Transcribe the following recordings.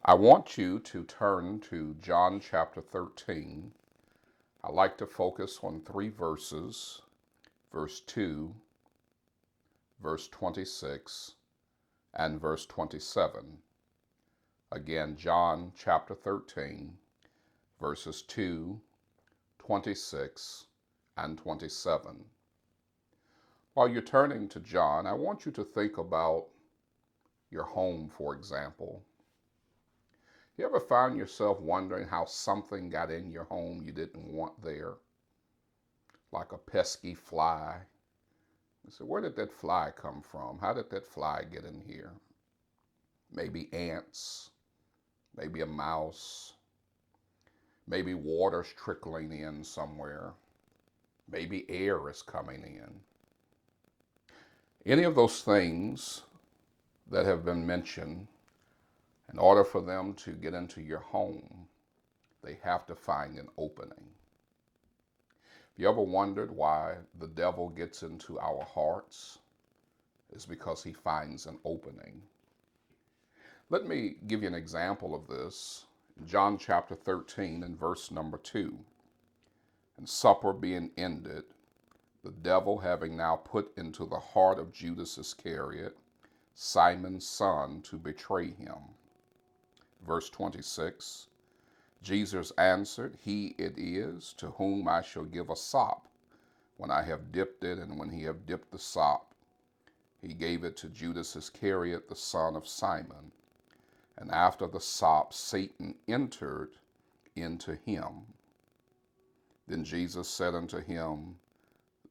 I want you to turn to John chapter 13. I like to focus on three verses, verse 2, verse 26, and verse 27. Again, John chapter 13, verses 2, 26, and 27. While you're turning to John, I want you to think about your home, for example. You ever find yourself wondering how something got in your home you didn't want there? Like a pesky fly. You say, where did that fly come from? How did that fly get in here? Maybe ants, maybe a mouse, maybe water's trickling in somewhere, maybe air is coming in. Any of those things that have been mentioned, in order for them to get into your home, they have to find an opening. Have you ever wondered why the devil gets into our hearts? It's because he finds an opening. Let me give you an example of this. In John chapter 13 and verse number 2. And supper being ended, the devil having now put into the heart of Judas Iscariot, Simon's son, to betray him. Verse 26, Jesus answered, He it is to whom I shall give a sop when I have dipped it, and when he have dipped the sop, he gave it to Judas Iscariot, the son of Simon. And after the sop, Satan entered into him. Then Jesus said unto him,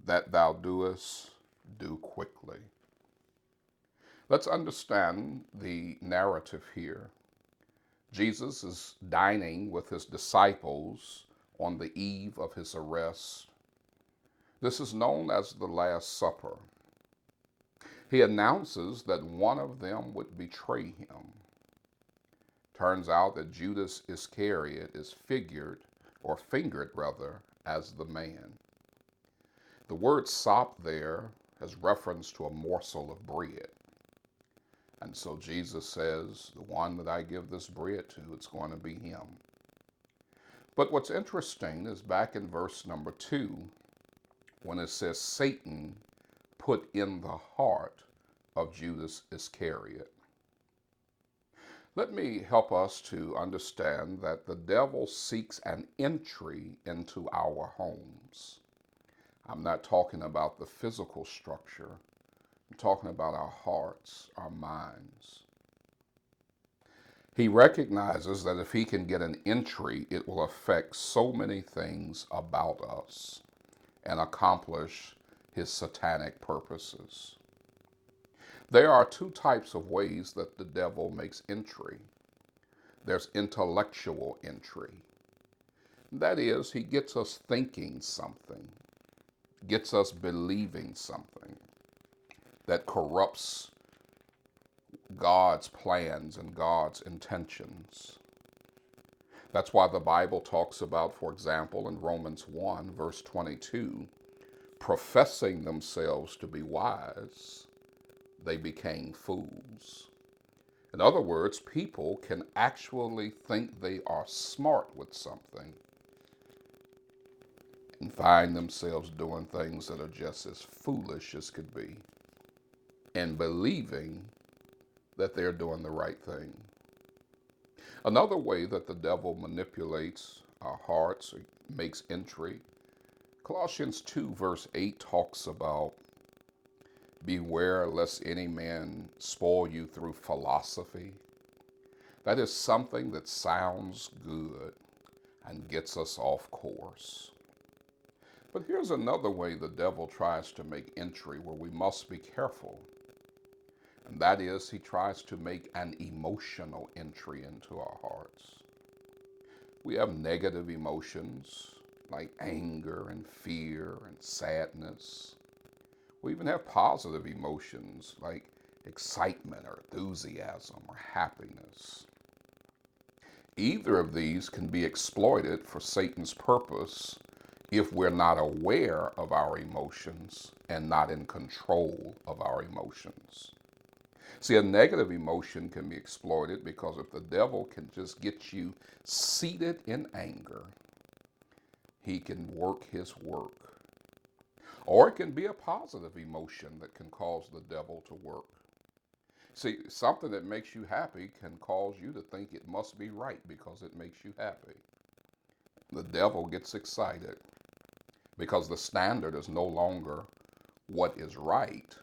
That thou doest, do quickly. Let's understand the narrative here. Jesus is dining with his disciples on the eve of his arrest. This is known as the Last Supper. He announces that one of them would betray him. Turns out that Judas Iscariot is fingered as the man. The word sop there has reference to a morsel of bread. And so Jesus says, the one that I give this bread to, it's going to be him. But what's interesting is back in verse number 2, when it says Satan put in the heart of Judas Iscariot. Let me help us to understand that the devil seeks an entry into our homes. I'm not talking about the physical structure. I'm talking about our hearts, our minds. He recognizes that if he can get an entry, it will affect so many things about us and accomplish his satanic purposes. There are two types of ways that the devil makes entry. There's intellectual entry. That is, he gets us thinking something, gets us believing something that corrupts God's plans and God's intentions. That's why the Bible talks about, for example, in Romans 1, verse 22, professing themselves to be wise, they became fools. In other words, people can actually think they are smart with something and find themselves doing things that are just as foolish as could be, and believing that they're doing the right thing. Another way that the devil manipulates our hearts, or makes entry, Colossians 2 verse 8 talks about, beware lest any man spoil you through philosophy. That is something that sounds good and gets us off course. But here's another way the devil tries to make entry where we must be careful. And that is, he tries to make an emotional entry into our hearts. We have negative emotions like anger and fear and sadness. We even have positive emotions like excitement or enthusiasm or happiness. Either of these can be exploited for Satan's purpose if we're not aware of our emotions and not in control of our emotions. See, a negative emotion can be exploited because if the devil can just get you seated in anger, he can work his work. Or it can be a positive emotion that can cause the devil to work. See, something that makes you happy can cause you to think it must be right because it makes you happy. The devil gets excited because the standard is no longer what is right.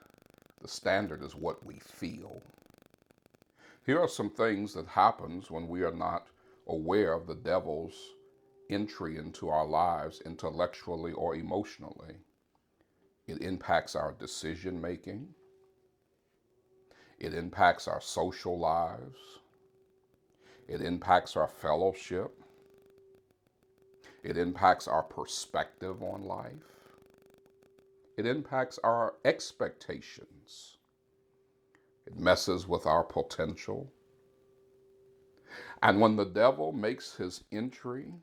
The standard is what we feel. Here are some things that happens when we are not aware of the devil's entry into our lives intellectually or emotionally. It impacts our decision making. It impacts our social lives. It impacts our fellowship. It impacts our perspective on life. It impacts our expectations. It messes with our potential. And when the devil makes his entry,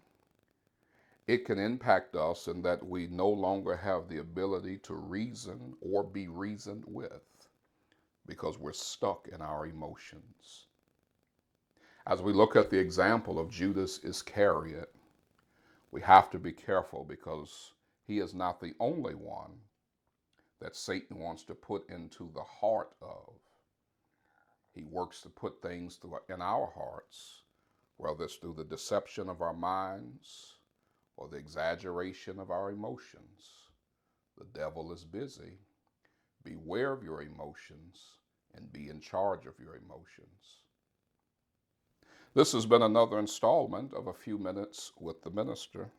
it can impact us in that we no longer have the ability to reason or be reasoned with because we're stuck in our emotions. As we look at the example of Judas Iscariot, we have to be careful because he is not the only one that Satan wants to put into the heart of. He works to put things in our hearts, whether it's through the deception of our minds or the exaggeration of our emotions. The devil is busy. Beware of your emotions and be in charge of your emotions. This has been another installment of A Few Minutes with the Minister.